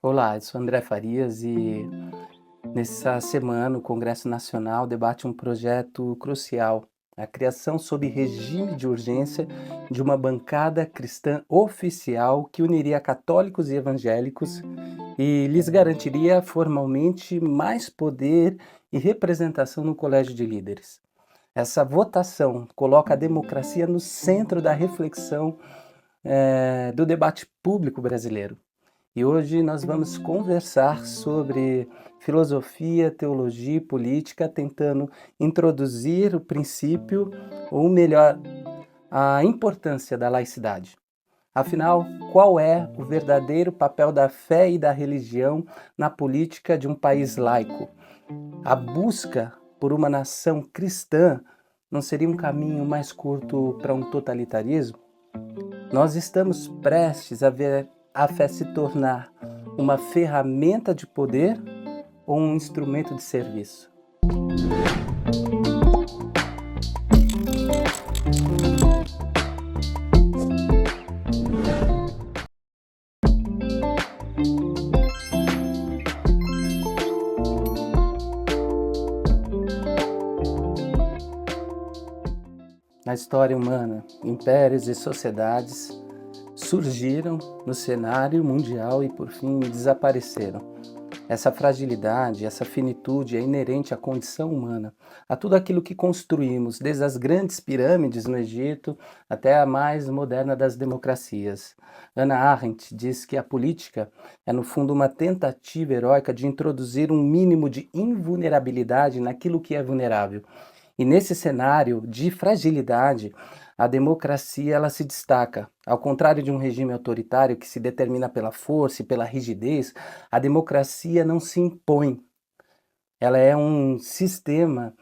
Olá, eu sou André Farias e nessa semana o Congresso Nacional debate um projeto crucial, a criação sob regime de urgência de uma bancada cristã oficial que uniria católicos e evangélicos e lhes garantiria formalmente mais poder e representação no colégio de líderes. Essa votação coloca a democracia no centro da reflexão do debate público brasileiro. E hoje nós vamos conversar sobre filosofia, teologia e política, tentando introduzir o princípio, ou melhor, a importância da laicidade. Afinal, qual é o verdadeiro papel da fé e da religião na política de um país laico? A busca por uma nação cristã não seria um caminho mais curto para um totalitarismo? Nós estamos prestes a ver a fé se tornar uma ferramenta de poder ou um instrumento de serviço. Na história humana, impérios e sociedades surgiram no cenário mundial e, por fim, desapareceram. Essa fragilidade, essa finitude é inerente à condição humana, a tudo aquilo que construímos, desde as grandes pirâmides no Egito até a mais moderna das democracias. Hannah Arendt diz que a política é, no fundo, uma tentativa heróica de introduzir um mínimo de invulnerabilidade naquilo que é vulnerável. E nesse cenário de fragilidade, a democracia ela se destaca. Ao contrário de um regime autoritário que se determina pela força e pela rigidez, a democracia não se impõe. Ela é um sistema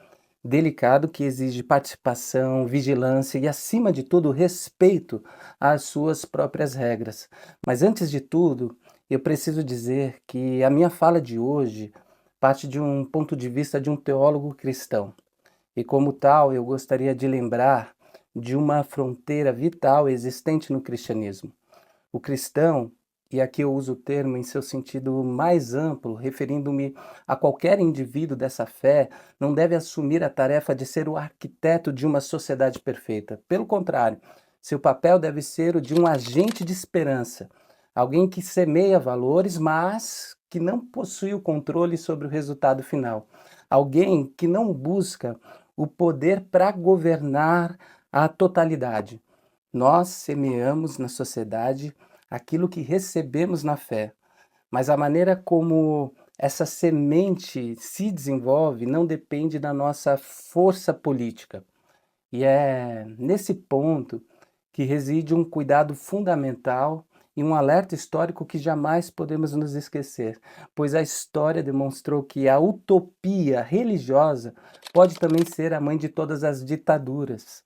delicado que exige participação, vigilância e, acima de tudo, respeito às suas próprias regras. Mas antes de tudo, eu preciso dizer que a minha fala de hoje parte de um ponto de vista de um teólogo cristão. E como tal, eu gostaria de lembrar de uma fronteira vital existente no cristianismo. O cristão, e aqui eu uso o termo em seu sentido mais amplo, referindo-me a qualquer indivíduo dessa fé, não deve assumir a tarefa de ser o arquiteto de uma sociedade perfeita. Pelo contrário, seu papel deve ser o de um agente de esperança, alguém que semeia valores, mas que não possui o controle sobre o resultado final. Alguém que não busca o poder para governar a totalidade. Nós semeamos na sociedade aquilo que recebemos na fé, mas a maneira como essa semente se desenvolve não depende da nossa força política. E é nesse ponto que reside um cuidado fundamental e um alerta histórico que jamais podemos nos esquecer, pois a história demonstrou que a utopia religiosa pode também ser a mãe de todas as ditaduras.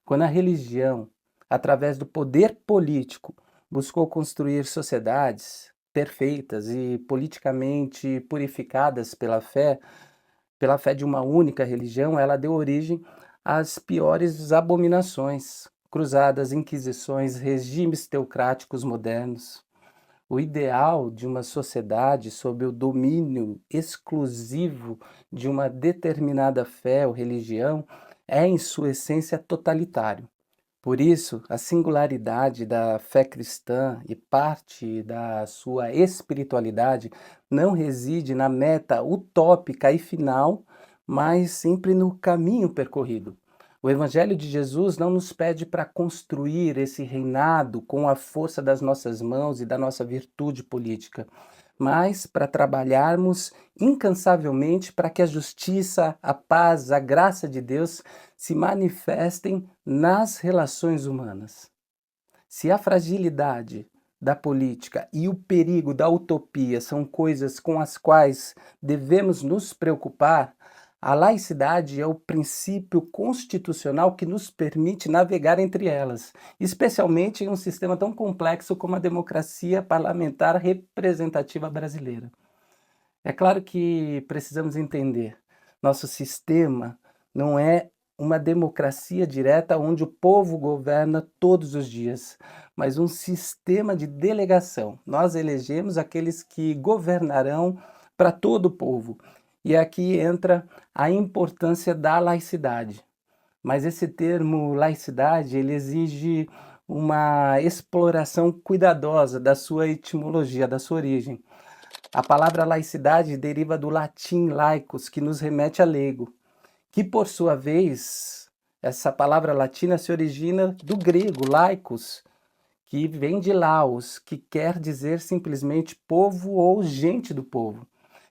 Quando a religião, através do poder político, buscou construir sociedades perfeitas e politicamente purificadas pela fé de uma única religião, ela deu origem às piores abominações, cruzadas, inquisições, regimes teocráticos modernos. O ideal de uma sociedade sob o domínio exclusivo de uma determinada fé ou religião é, em sua essência, totalitário. Por isso, a singularidade da fé cristã e parte da sua espiritualidade não reside na meta utópica e final, mas sempre no caminho percorrido. O Evangelho de Jesus não nos pede para construir esse reinado com a força das nossas mãos e da nossa virtude política, mas para trabalharmos incansavelmente para que a justiça, a paz, a graça de Deus se manifestem nas relações humanas. Se a fragilidade da política e o perigo da utopia são coisas com as quais devemos nos preocupar, a laicidade é o princípio constitucional que nos permite navegar entre elas, especialmente em um sistema tão complexo como a democracia parlamentar representativa brasileira. É claro que precisamos entender, nosso sistema não é uma democracia direta onde o povo governa todos os dias, mas um sistema de delegação. Nós elegemos aqueles que governarão para todo o povo. E aqui entra a importância da laicidade. Mas esse termo laicidade, ele exige uma exploração cuidadosa da sua etimologia, da sua origem. A palavra laicidade deriva do latim laicus, que nos remete a leigo, que por sua vez, essa palavra latina se origina do grego laicos, que vem de laos, que quer dizer simplesmente povo ou gente do povo.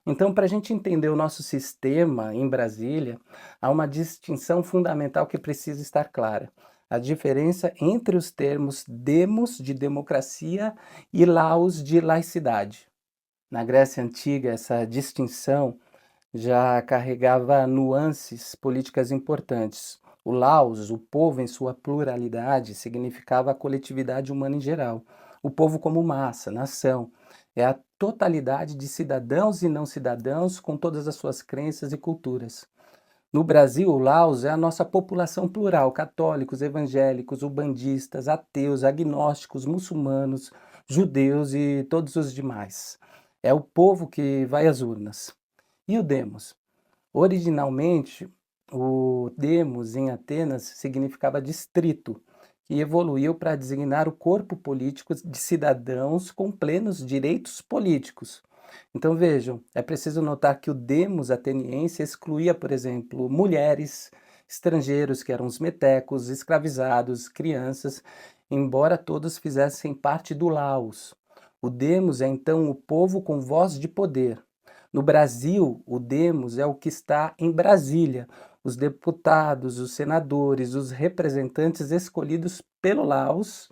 Então, para a gente entender o nosso sistema em Brasília, há uma distinção fundamental que precisa estar clara. A diferença entre os termos demos, de democracia, e laos, de laicidade. Na Grécia Antiga, essa distinção já carregava nuances políticas importantes. O laos, o povo em sua pluralidade, significava a coletividade humana em geral. O povo como massa, nação. É a totalidade de cidadãos e não cidadãos com todas as suas crenças e culturas. No Brasil, o Laos é a nossa população plural, católicos, evangélicos, ubandistas, ateus, agnósticos, muçulmanos, judeus e todos os demais. É o povo que vai às urnas. E o demos? Originalmente, o demos em Atenas significava distrito, que evoluiu para designar o corpo político de cidadãos com plenos direitos políticos. Então vejam, é preciso notar que o demos ateniense excluía, por exemplo, mulheres, estrangeiros, que eram os metecos, escravizados, crianças, embora todos fizessem parte do laos. O demos é então o povo com voz de poder. No Brasil, o demos é o que está em Brasília, os deputados, os senadores, os representantes escolhidos pelo Laos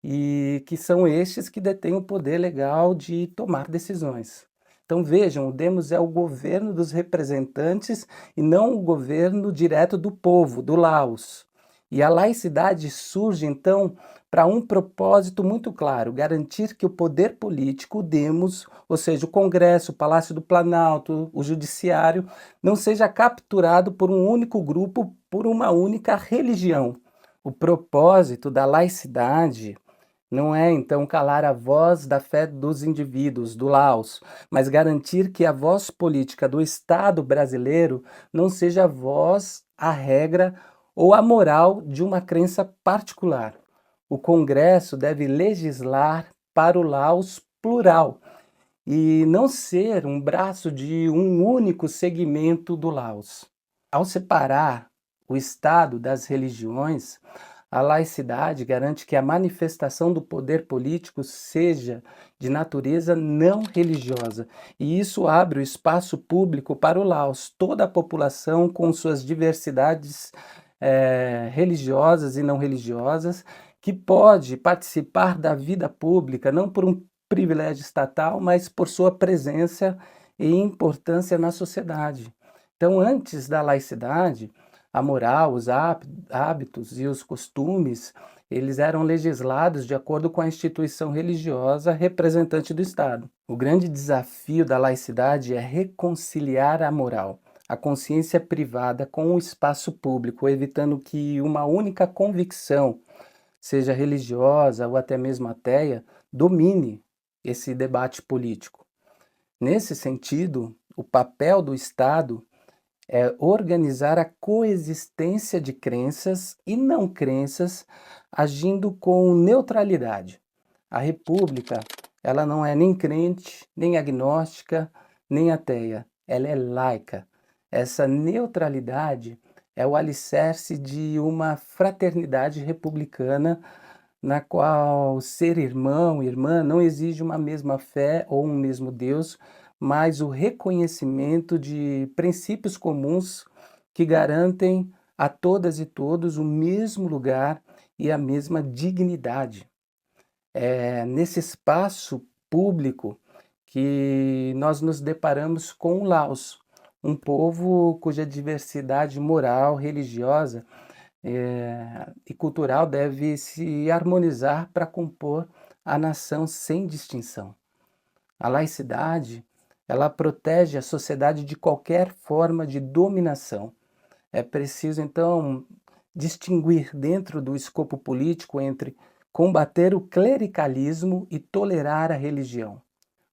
e que são estes que detêm o poder legal de tomar decisões. Então vejam, o demos é o governo dos representantes e não o governo direto do povo, do Laos. E a laicidade surge então para um propósito muito claro: garantir que o poder político, o demos, ou seja, o Congresso, o Palácio do Planalto, o Judiciário, não seja capturado por um único grupo, por uma única religião. O propósito da laicidade não é, então, calar a voz da fé dos indivíduos, do Laos, mas garantir que a voz política do Estado brasileiro não seja a voz, a regra ou a moral de uma crença particular. O Congresso deve legislar para o Laos plural e não ser um braço de um único segmento do Laos. Ao separar o Estado das religiões, a laicidade garante que a manifestação do poder político seja de natureza não religiosa, e isso abre o espaço público para o Laos, toda a população com suas diversidades religiosas e não religiosas, que pode participar da vida pública, não por um privilégio estatal, mas por sua presença e importância na sociedade. Então, antes da laicidade, a moral, os hábitos e os costumes, eles eram legislados de acordo com a instituição religiosa representante do Estado. O grande desafio da laicidade é reconciliar a moral, a consciência privada com o espaço público, evitando que uma única convicção, seja religiosa ou até mesmo ateia, domine esse debate político. Nesse sentido, o papel do Estado é organizar a coexistência de crenças e não crenças, agindo com neutralidade. A República, ela não é nem crente, nem agnóstica, nem ateia. Ela é laica. Essa neutralidade é o alicerce de uma fraternidade republicana na qual ser irmão e irmã não exige uma mesma fé ou um mesmo Deus, mas o reconhecimento de princípios comuns que garantem a todas e todos o mesmo lugar e a mesma dignidade. É nesse espaço público que nós nos deparamos com o Laos, um povo cuja diversidade moral, religiosa e cultural deve se harmonizar para compor a nação sem distinção. A laicidade, ela protege a sociedade de qualquer forma de dominação. É preciso, então, distinguir dentro do escopo político entre combater o clericalismo e tolerar a religião.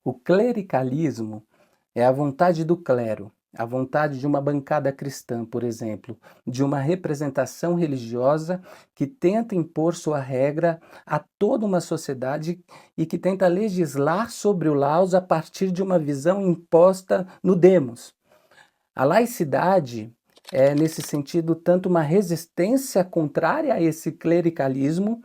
O clericalismo é a vontade do clero, a vontade de uma bancada cristã, por exemplo, de uma representação religiosa que tenta impor sua regra a toda uma sociedade e que tenta legislar sobre o laus a partir de uma visão imposta no demos. A laicidade é, nesse sentido, tanto uma resistência contrária a esse clericalismo,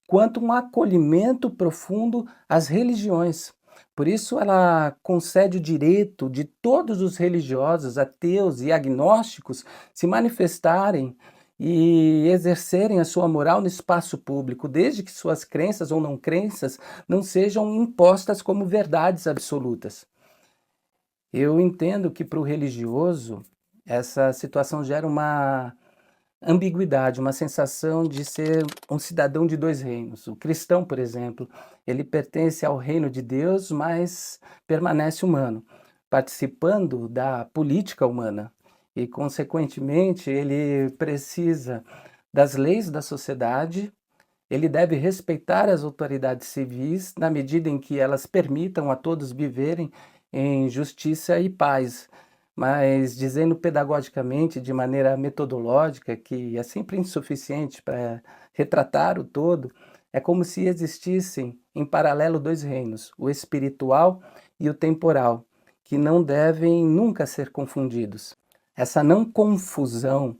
quanto um acolhimento profundo às religiões. Por isso, ela concede o direito de todos os religiosos, ateus e agnósticos se manifestarem e exercerem a sua moral no espaço público, desde que suas crenças ou não crenças não sejam impostas como verdades absolutas. Eu entendo que para o religioso essa situação gera uma ambiguidade, uma sensação de ser um cidadão de dois reinos. O cristão, por exemplo, ele pertence ao reino de Deus, mas permanece humano, participando da política humana. E, consequentemente, ele precisa das leis da sociedade, ele deve respeitar as autoridades civis na medida em que elas permitam a todos viverem em justiça e paz, mas dizendo pedagogicamente, de maneira metodológica, que é sempre insuficiente para retratar o todo, é como se existissem em paralelo dois reinos, o espiritual e o temporal, que não devem nunca ser confundidos. Essa não confusão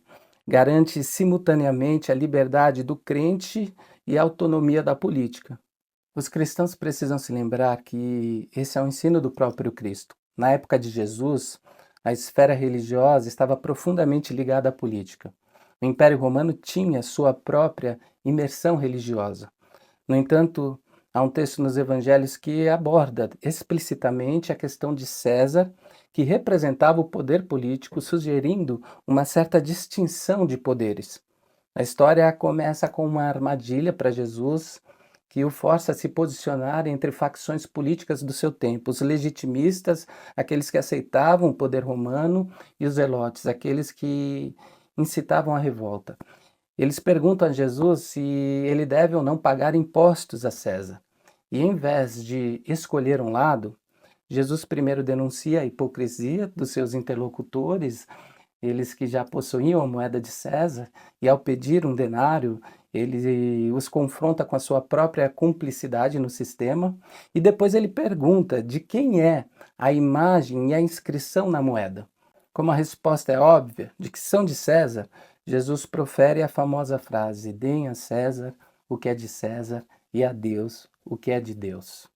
garante simultaneamente a liberdade do crente e a autonomia da política. Os cristãos precisam se lembrar que esse é o ensino do próprio Cristo. Na época de Jesus, a esfera religiosa estava profundamente ligada à política. O Império Romano tinha sua própria imersão religiosa. No entanto, há um texto nos Evangelhos que aborda explicitamente a questão de César, que representava o poder político, sugerindo uma certa distinção de poderes. A história começa com uma armadilha para Jesus, que o força a se posicionar entre facções políticas do seu tempo, os legitimistas, aqueles que aceitavam o poder romano, e os zelotes, aqueles que incitavam a revolta. Eles perguntam a Jesus se ele deve ou não pagar impostos a César. E em vez de escolher um lado, Jesus primeiro denuncia a hipocrisia dos seus interlocutores, eles que já possuíam a moeda de César, e ao pedir um denário, ele os confronta com a sua própria cumplicidade no sistema, e depois ele pergunta de quem é a imagem e a inscrição na moeda. Como a resposta é óbvia, de que são de César, Jesus profere a famosa frase: deem a César o que é de César e a Deus o que é de Deus.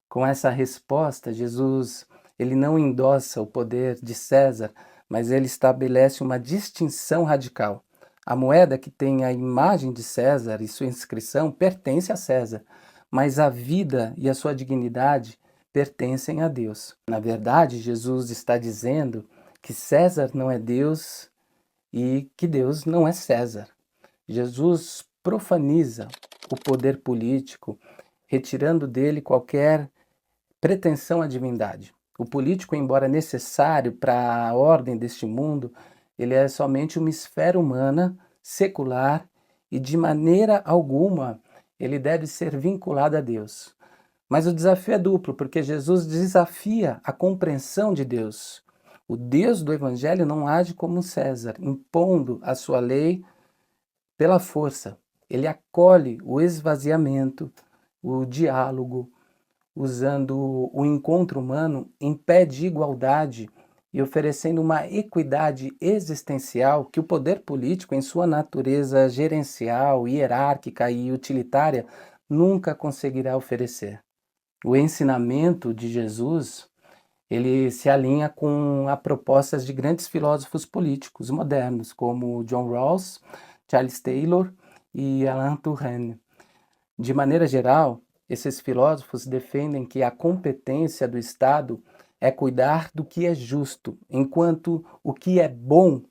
Com essa resposta, Jesus ele não endossa o poder de César, mas ele estabelece uma distinção radical. A moeda que tem a imagem de César e sua inscrição pertence a César, mas a vida e a sua dignidade pertencem a Deus. Na verdade, Jesus está dizendo que César não é Deus e que Deus não é César. Jesus profaniza o poder político, retirando dele qualquer pretensão à divindade. O político, embora necessário para a ordem deste mundo, ele é somente uma esfera humana, secular, e de maneira alguma ele deve ser vinculado a Deus. Mas o desafio é duplo, porque Jesus desafia a compreensão de Deus. O Deus do Evangelho não age como César, impondo a sua lei pela força. Ele acolhe o esvaziamento, o diálogo, usando o encontro humano em pé de igualdade e oferecendo uma equidade existencial que o poder político, em sua natureza gerencial, hierárquica e utilitária, nunca conseguirá oferecer. O ensinamento de Jesus, ele se alinha com a propostas de grandes filósofos políticos modernos, como John Rawls, Charles Taylor e Alain Touraine. De maneira geral, esses filósofos defendem que a competência do Estado é cuidar do que é justo, enquanto o que é bom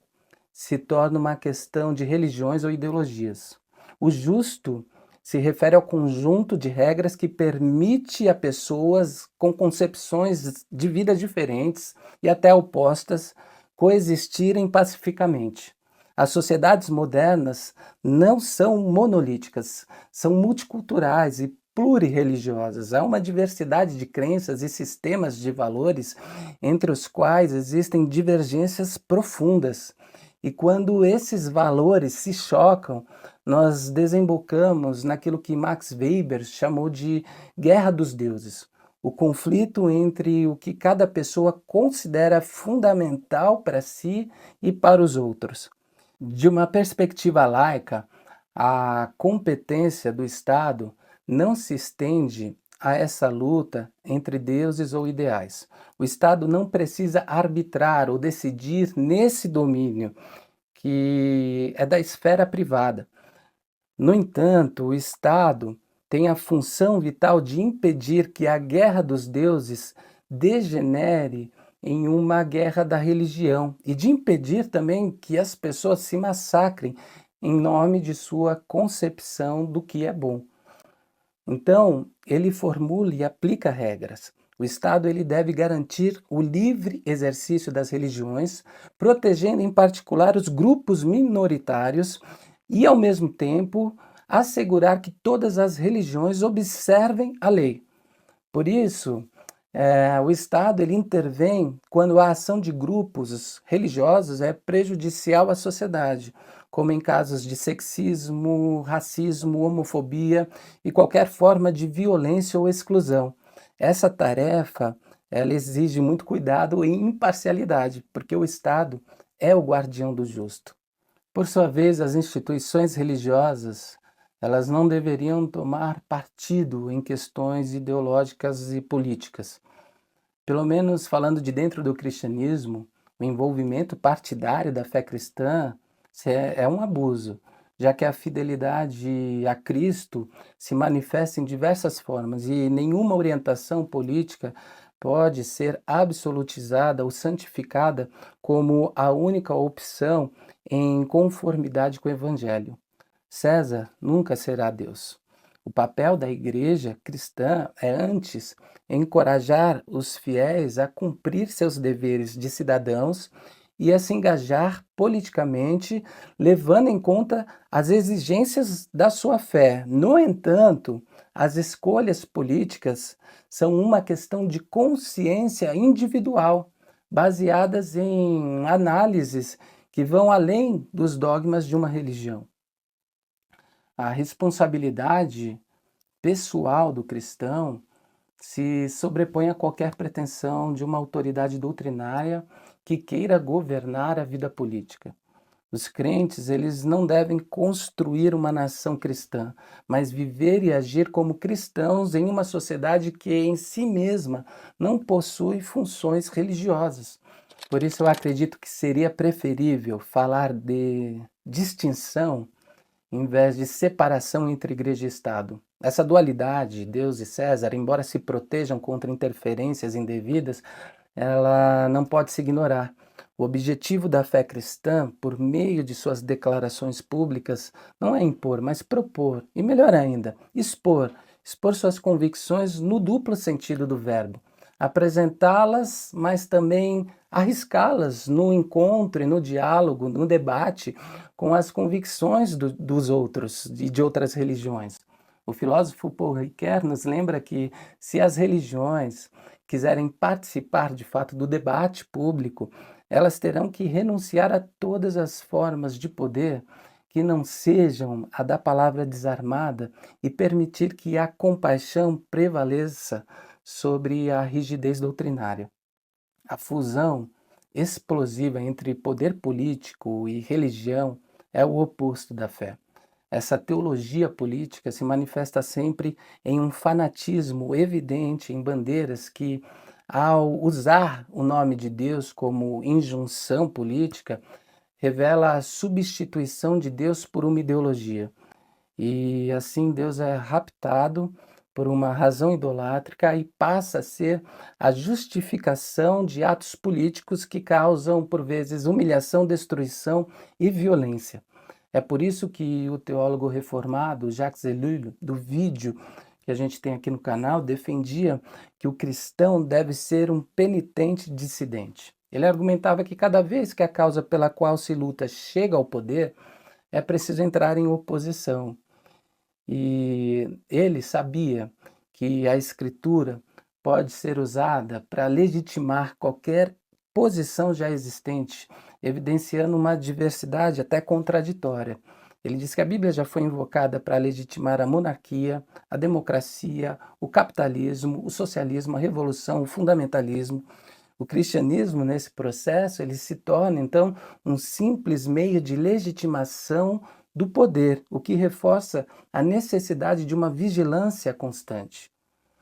se torna uma questão de religiões ou ideologias. O justo se refere ao conjunto de regras que permite a pessoas com concepções de vida diferentes e até opostas coexistirem pacificamente. As sociedades modernas não são monolíticas, são multiculturais e plurirreligiosas. Há uma diversidade de crenças e sistemas de valores entre os quais existem divergências profundas. E quando esses valores se chocam, nós desembocamos naquilo que Max Weber chamou de guerra dos deuses. O conflito entre o que cada pessoa considera fundamental para si e para os outros. De uma perspectiva laica, a competência do Estado não se estende a essa luta entre deuses ou ideais. O Estado não precisa arbitrar ou decidir nesse domínio, que é da esfera privada. No entanto, o Estado tem a função vital de impedir que a guerra dos deuses degenere em uma guerra da religião e de impedir também que as pessoas se massacrem em nome de sua concepção do que é bom. Então, ele formula e aplica regras. O Estado ele deve garantir o livre exercício das religiões, protegendo em particular os grupos minoritários e, ao mesmo tempo, assegurar que todas as religiões observem a lei. Por isso, o Estado ele intervém quando a ação de grupos religiosos é prejudicial à sociedade, como em casos de sexismo, racismo, homofobia e qualquer forma de violência ou exclusão. Essa tarefa ela exige muito cuidado e imparcialidade, porque o Estado é o guardião do justo. Por sua vez, as instituições religiosas, elas não deveriam tomar partido em questões ideológicas e políticas. Pelo menos falando de dentro do cristianismo, o envolvimento partidário da fé cristã é um abuso, já que a fidelidade a Cristo se manifesta em diversas formas e nenhuma orientação política pode ser absolutizada ou santificada como a única opção em conformidade com o Evangelho. César nunca será Deus. O papel da igreja cristã é, antes, encorajar os fiéis a cumprir seus deveres de cidadãos e a se engajar politicamente, levando em conta as exigências da sua fé. No entanto, as escolhas políticas são uma questão de consciência individual, baseadas em análises que vão além dos dogmas de uma religião. A responsabilidade pessoal do cristão se sobrepõe a qualquer pretensão de uma autoridade doutrinária que queira governar a vida política. Os crentes, eles não devem construir uma nação cristã, mas viver e agir como cristãos em uma sociedade que em si mesma não possui funções religiosas. Por isso eu acredito que seria preferível falar de distinção em vez de separação entre igreja e Estado. Essa dualidade, Deus e César, embora se protejam contra interferências indevidas, ela não pode se ignorar. O objetivo da fé cristã, por meio de suas declarações públicas, não é impor, mas propor, e melhor ainda, expor. Expor suas convicções no duplo sentido do verbo. Apresentá-las, mas também arriscá-las no encontro e no diálogo, no debate com as convicções dos outros e de outras religiões. O filósofo Paul Ricoeur nos lembra que se as religiões quiserem participar de fato do debate público, elas terão que renunciar a todas as formas de poder que não sejam a da palavra desarmada e permitir que a compaixão prevaleça sobre a rigidez doutrinária. A fusão explosiva entre poder político e religião é o oposto da fé. Essa teologia política se manifesta sempre em um fanatismo evidente em bandeiras que, ao usar o nome de Deus como injunção política, revela a substituição de Deus por uma ideologia. E assim Deus é raptado por uma razão idolátrica e passa a ser a justificação de atos políticos que causam, por vezes, humilhação, destruição e violência. É por isso que o teólogo reformado Jacques Ellul, do vídeo que a gente tem aqui no canal, defendia que o cristão deve ser um penitente dissidente. Ele argumentava que cada vez que a causa pela qual se luta chega ao poder, é preciso entrar em oposição. E ele sabia que a escritura pode ser usada para legitimar qualquer posição já existente, evidenciando uma diversidade até contraditória. Ele diz que a Bíblia já foi invocada para legitimar a monarquia, a democracia, o capitalismo, o socialismo, a revolução, o fundamentalismo. O cristianismo, nesse processo, ele se torna, então, um simples meio de legitimação do poder, o que reforça a necessidade de uma vigilância constante.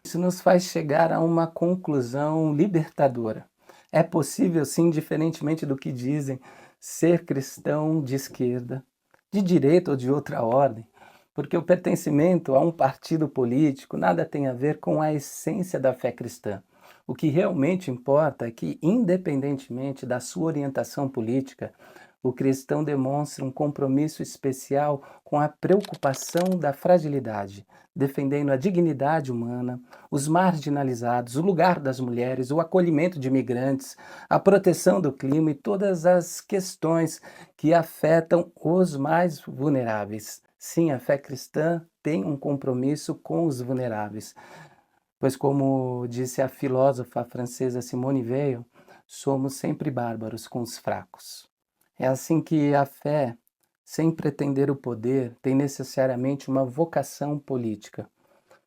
Isso nos faz chegar a uma conclusão libertadora. É possível, sim, diferentemente do que dizem, ser cristão de esquerda, de direita ou de outra ordem, porque o pertencimento a um partido político nada tem a ver com a essência da fé cristã. O que realmente importa é que, independentemente da sua orientação política, o cristão demonstra um compromisso especial com a preocupação da fragilidade, defendendo a dignidade humana, os marginalizados, o lugar das mulheres, o acolhimento de imigrantes, a proteção do clima e todas as questões que afetam os mais vulneráveis. Sim, a fé cristã tem um compromisso com os vulneráveis, pois, como disse a filósofa francesa Simone Weil, somos sempre bárbaros com os fracos. É assim que a fé, sem pretender o poder, tem necessariamente uma vocação política.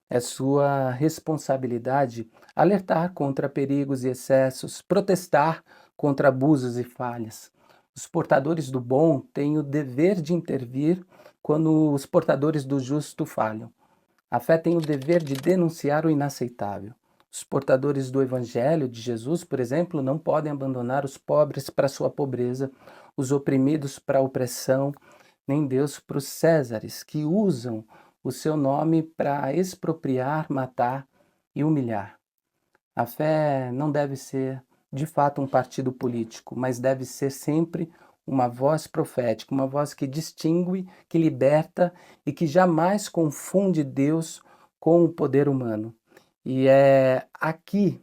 É sua responsabilidade alertar contra perigos e excessos, protestar contra abusos e falhas. Os portadores do bom têm o dever de intervir quando os portadores do justo falham. A fé tem o dever de denunciar o inaceitável. Os portadores do Evangelho de Jesus, por exemplo, não podem abandonar os pobres para sua pobreza, os oprimidos para a opressão, nem Deus para os Césares, que usam o seu nome para expropriar, matar e humilhar. A fé não deve ser, de fato, um partido político, mas deve ser sempre uma voz profética, uma voz que distingue, que liberta e que jamais confunde Deus com o poder humano. E é aqui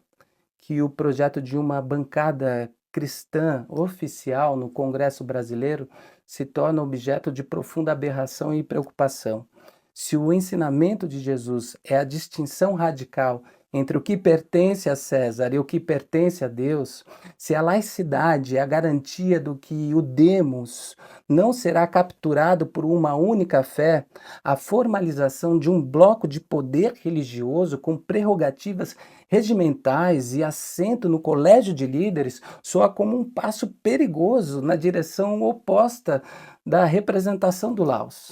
que o projeto de uma bancada cristã oficial no Congresso Brasileiro se torna objeto de profunda aberração e preocupação. Se o ensinamento de Jesus é a distinção radical entre o que pertence a César e o que pertence a Deus, se a laicidade é a garantia do que o demos não será capturado por uma única fé, a formalização de um bloco de poder religioso com prerrogativas regimentais e assento no colégio de líderes soa como um passo perigoso na direção oposta da representação do Laos.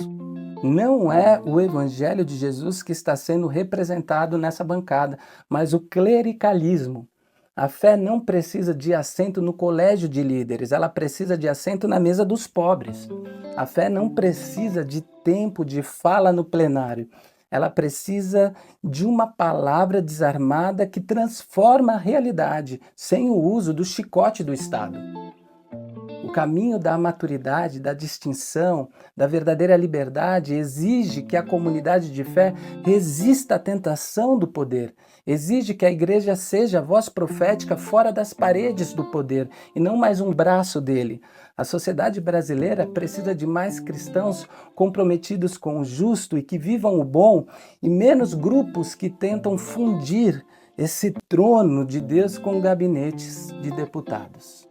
Não é o Evangelho de Jesus que está sendo representado nessa bancada, mas o clericalismo. A fé não precisa de assento no colégio de líderes, ela precisa de assento na mesa dos pobres. A fé não precisa de tempo de fala no plenário, ela precisa de uma palavra desarmada que transforma a realidade, sem o uso do chicote do Estado. O caminho da maturidade, da distinção, da verdadeira liberdade exige que a comunidade de fé resista à tentação do poder. Exige que a igreja seja a voz profética fora das paredes do poder e não mais um braço dele. A sociedade brasileira precisa de mais cristãos comprometidos com o justo e que vivam o bom e menos grupos que tentam fundir esse trono de Deus com gabinetes de deputados.